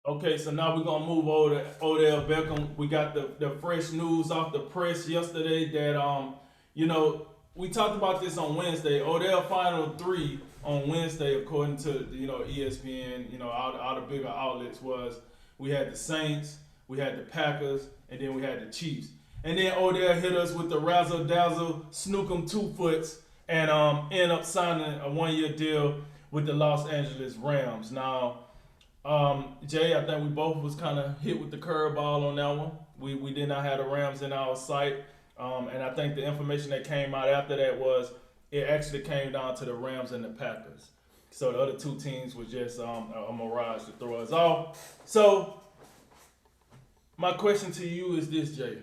Okay, so now we're gonna move over to Odell Beckham. We got the fresh news off the press yesterday that you know, we talked about this on Wednesday. Odell final three on Wednesday, according to ESPN, all the bigger outlets was we had the Saints, we had the Packers, and then we had the Chiefs. And then Odell hit us with the razzle dazzle, snook 'em 2 foots, and end up signing a 1 year deal with the Los Angeles Rams. Now, Jay, I think we both was kind of hit with the curveball on that one. We did not have the Rams in our sight, and I think the information that came out after that was it actually came down to the Rams and the Packers. So the other two teams were just a mirage to throw us off. So my question to you is this, Jay: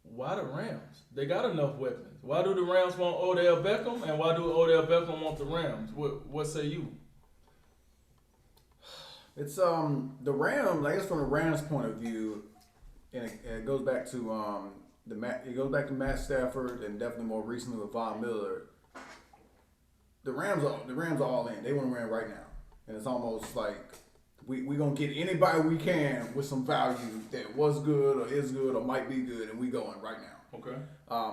why the Rams? They got enough weapons. Why do the Rams want Odell Beckham, and why do Odell Beckham want the Rams? What say you? It's the Rams. I guess from the Rams' point of view, and it goes back to it goes back to Matt Stafford and definitely more recently with Von Miller. The Rams are all in. They want to win right now, and it's almost like we gonna get anybody we can with some value that was good or is good or might be good, and we going right now. Okay.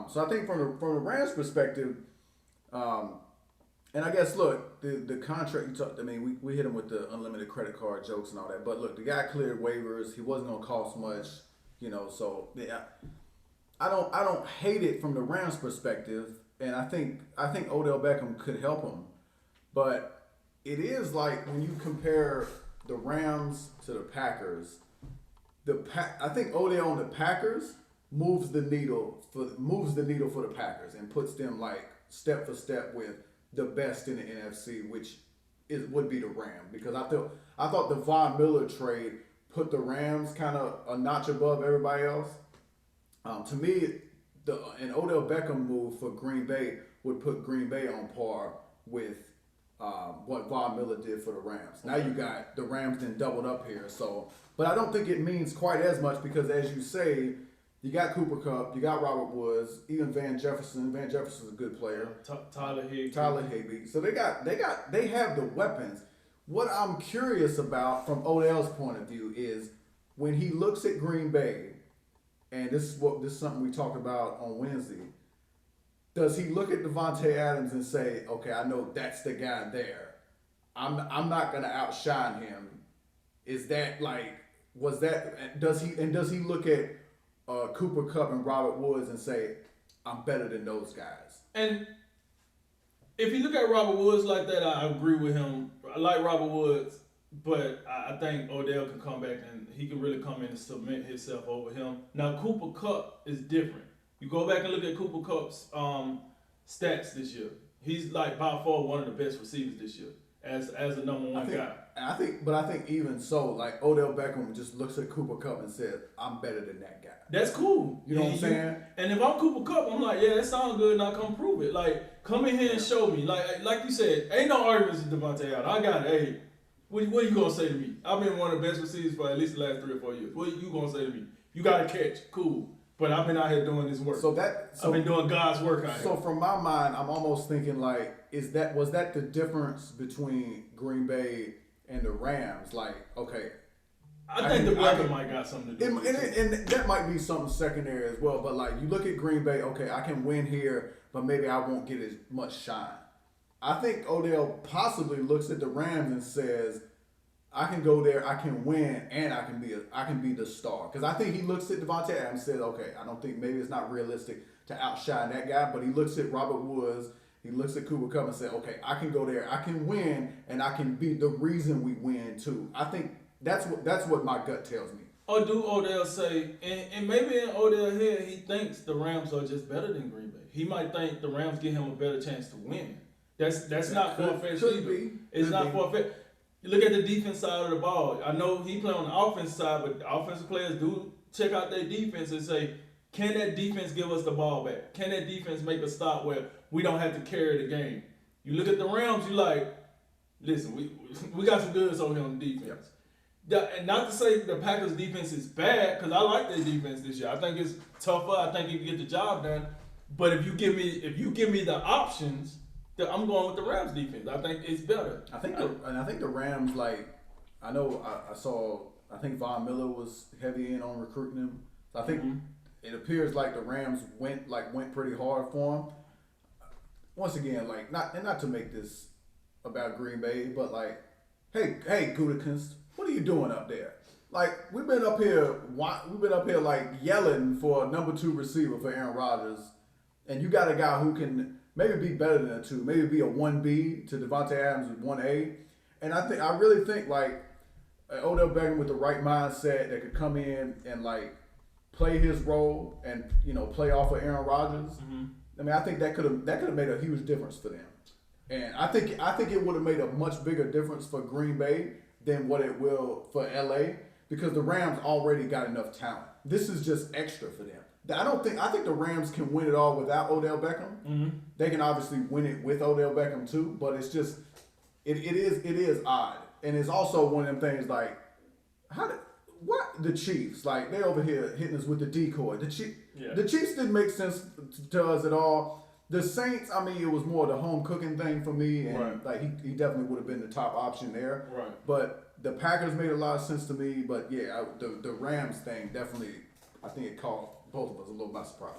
So I think from the Rams' perspective, and I guess look, the contract you talked. I mean, we hit him with the unlimited credit card jokes and all that. But look, the guy cleared waivers. He wasn't gonna cost much, So yeah, I don't hate it from the Rams' perspective, and I think Odell Beckham could help him, but it is like when you compare the Rams to the Packers. I think Odell on the Packers moves the needle for the Packers and puts them like step for step with the best in the NFC, which would be the Rams, because I thought the Von Miller trade put the Rams kind of a notch above everybody else. To me, an Odell Beckham move for Green Bay would put Green Bay on par with what Von Miller did for the Rams. Now you got the Rams then doubled up here, but I don't think it means quite as much because, as you say, you got Cooper Kupp, you got Robert Woods, even Van Jefferson. Van Jefferson's a good player. Tyler Higbee. So they have the weapons. What I'm curious about from Odell's point of view is when he looks at Green Bay, and this is something we talked about on Wednesday. Does he look at Devontae Adams and say, "Okay, I know that's the guy there. I'm not gonna outshine him"? Is that like does he look at Cooper Kupp and Robert Woods and say, "I'm better than those guys"? And if you look at Robert Woods like that, I agree with him. I like Robert Woods, but I think Odell can come back and he can really come in and submit himself over him. Now, Cooper Kupp is different. You go back and look at Cooper Kupp's stats this year. He's like by far one of the best receivers this year as a number one guy. I think even so, like Odell Beckham just looks at Cooper Kupp and says, "I'm better than that guy." That's cool. You know what I'm saying? And if I'm Cooper Kupp, I'm like, yeah, that sounds good. Now come prove it. Like, come in here and show me. Like you said, ain't no arguments with Devontae Adams. I got it. Hey, what are you gonna say to me? I've been one of the best receivers for at least the last 3 or 4 years. What are you gonna say to me? You got to catch, cool. But I've been out here doing this work. I've been doing God's work out here. So from my mind, I'm almost thinking like, was that the difference between Green Bay and the Rams? Like, okay, I think the weather might got something to do with it. And that might be something secondary as well. But like, you look at Green Bay, okay, I can win here, but maybe I won't get as much shine. I think Odell possibly looks at the Rams and says, I can go there, I can win, and I can be the star. Because I think he looks at Devontae Adams and says, okay, I don't think maybe it's not realistic to outshine that guy, but he looks at Robert Woods, he looks at Cooper Kupp and says, okay, I can go there, I can win, and I can be the reason we win too. I think that's what my gut tells me. Or do Odell say, and maybe in Odell's head, he thinks the Rams are just better than Green Bay. He might think the Rams give him a better chance to win. That's not far-fetched either. It's not far-fetched. You look at the defense side of the ball. I know he play on the offense side, but offensive players do check out their defense and say, can that defense give us the ball back? Can that defense make a stop where we don't have to carry the game? You look at the Rams, you like, listen, we got some goods over here on the defense. And not to say the Packers defense is bad, because I like their defense this year. I think it's tougher. I think you can get the job done. But if you give me the options, I'm going with the Rams defense. I think it's better. I think the Rams, like, I know I saw. I think Von Miller was heavy in on recruiting him. So I think it appears like the Rams went pretty hard for him. Once again, like not to make this about Green Bay, but like, hey, Gutekunst, what are you doing up there? Like we've been up here like yelling for a number 2 receiver for Aaron Rodgers, and you got a guy who can maybe be better than a 2, maybe be a 1B to Devontae Adams with 1A, and I really think like Odell Beckham with the right mindset that could come in and like play his role and play off of Aaron Rodgers. I mean, I think that could have made a huge difference for them, and I think it would have made a much bigger difference for Green Bay than what it will for LA because the Rams already got enough talent. This is just extra for them. I think the Rams can win it all without Odell Beckham. They can obviously win it with Odell Beckham too, but it's just it is odd. And it's also one of them things like, the Chiefs, like they over here hitting us with the decoy. The Chiefs didn't make sense to us at all. The Saints, I mean, it was more the home cooking thing for me, and like he definitely would have been the top option there. Right. But the Packers made a lot of sense to me. But yeah, the Rams thing definitely, I think it caught both of us a little by surprise.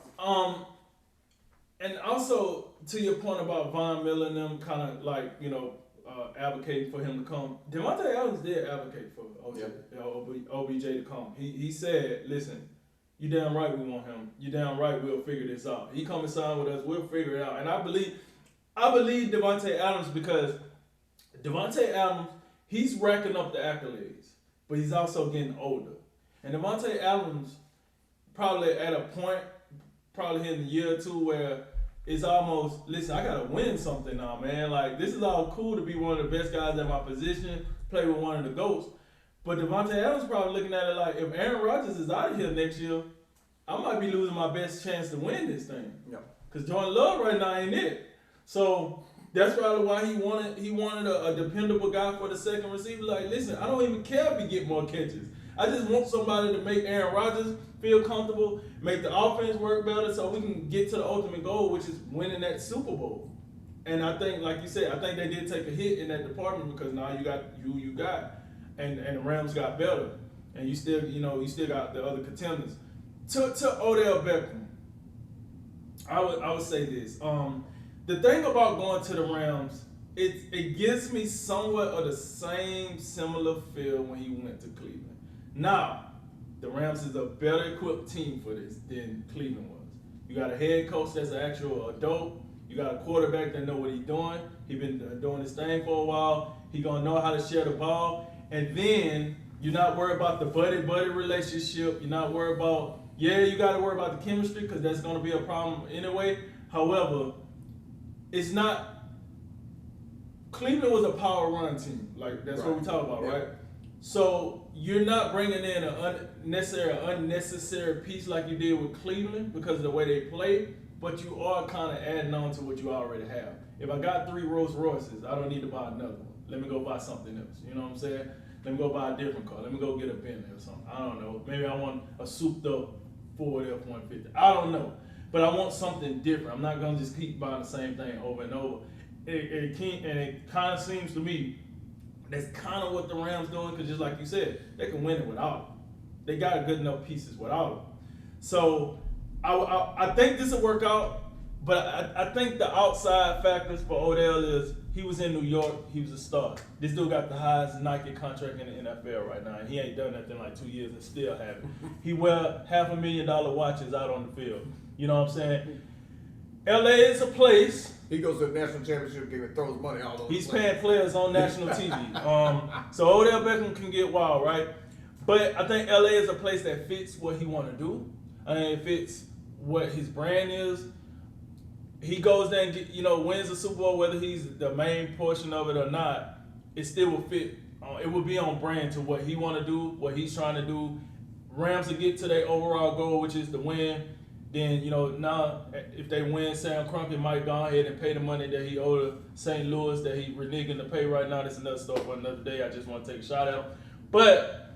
And also to your point about Von Miller and them kind of like advocating for him to come. Devontae Adams did advocate for OBJ to come. He said, listen, you damn right we want him. You damn right we'll figure this out. He come and sign with us, we'll figure it out. And I believe Devontae Adams because Devontae Adams, he's racking up the accolades, but he's also getting older. And Devontae Adams probably at a point, probably in a year or two where it's almost, listen, I gotta win something now, man. Like, this is all cool to be one of the best guys at my position, play with one of the GOATs. But Devontae Adams probably looking at it like, if Aaron Rodgers is out of here next year, I might be losing my best chance to win this thing. Because Jordan Love right now ain't it. So that's probably why he wanted a dependable guy for the second receiver. Like, listen, I don't even care if he get more catches. I just want somebody to make Aaron Rodgers feel comfortable, make the offense work better so we can get to the ultimate goal, which is winning that Super Bowl. And I think, like you said, I think they did take a hit in that department because now you got you got, and the Rams got better. And you still got the other contenders. To Odell Beckham, I would say this. The thing about going to the Rams, it gives me somewhat of the same similar feel when he went to Cleveland. Now, the Rams is a better equipped team for this than Cleveland was. You got a head coach that's an actual adult. You got a quarterback that know what he's doing. He been doing this thing for a while. He gonna know how to share the ball. And then you're not worried about the buddy relationship. You're not worried about, you got to worry about the chemistry because that's gonna be a problem anyway. However, it's not. Cleveland was a power run team. Like that's what we talk about, right? So you're not bringing in an unnecessary piece like you did with Cleveland because of the way they play, but you are kind of adding on to what you already have. If I got 3 Rolls Royces, I don't need to buy another one. Let me go buy something else. You know what I'm saying? Let me go buy a different car. Let me go get a Bentley or something. I don't know. Maybe I want a souped up Ford F-150. I don't know. But I want something different. I'm not going to just keep buying the same thing over and over. It kind of seems to me that's kind of what the Rams doing, because just like you said, they can win it without him. They got good enough pieces without him. So I think this will work out, but I think the outside factors for Odell is he was in New York, he was a star. This dude got the highest Nike contract in the NFL right now, and he ain't done nothing in like 2 years and still haven't. He wear $500,000 watches out on the field. You know what I'm saying? LA is a place. He goes to the national championship game and throws money all over. He's paying players on national TV. So Odell Beckham can get wild, right? But I think LA is a place that fits what he want to do. I mean, it fits what his brand is. He goes there and wins the Super Bowl, whether he's the main portion of it or not. It still will fit. It will be on brand to what he want to do, what he's trying to do. Rams will get to their overall goal, which is to win. Then, now if they win, Sam Kroenke might go ahead and pay the money that he owed St. Louis that he reneging to pay right now. That's another story for another day. I just want to take a shot at him. But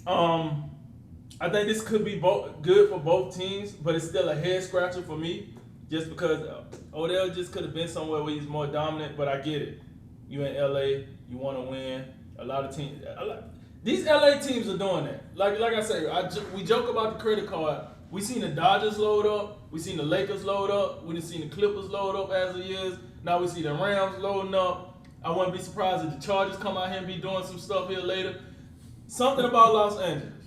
I think this could be good for both teams, but it's still a head scratcher for me just because Odell just could have been somewhere where he's more dominant, but I get it. You in LA, you want to win. A lot of teams. These LA teams are doing that. Like I say, we joke about the credit card. We seen the Dodgers load up. We seen the Lakers load up. We done seen the Clippers load up as of years. Now we see the Rams loading up. I wouldn't be surprised if the Chargers come out here and be doing some stuff here later. Something about Los Angeles.